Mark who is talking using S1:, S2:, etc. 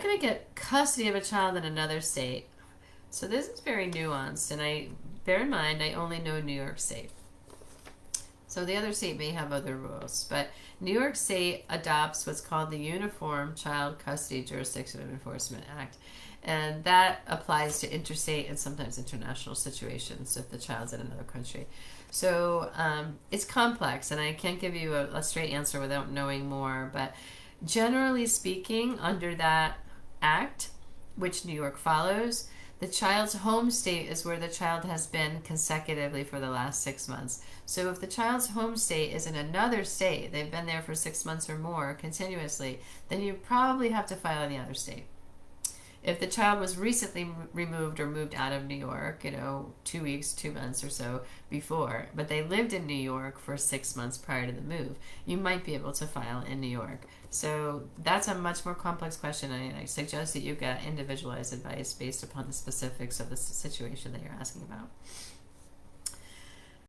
S1: going to get custody of a child in another state. So this is very nuanced, and bear in mind, I only know New York State. So the other state may have other rules, but New York State adopts what's called the Uniform Child Custody Jurisdiction of Enforcement Act. And that applies to interstate and sometimes international situations if the child's in another country. So it's complex, and I can't give you a straight answer without knowing more. But generally speaking, under that act, which New York follows, the child's home state is where the child has been consecutively for the last 6 months. So if the child's home state is in another state, they've been there for 6 months or more continuously, then you probably have to file in the other state. If the child was recently removed or moved out of New York, 2 weeks, 2 months or so before, but they lived in New York for 6 months prior to the move, you might be able to file in New York. So that's a much more complex question, and I suggest that you get individualized advice based upon the specifics of the situation that you're asking about.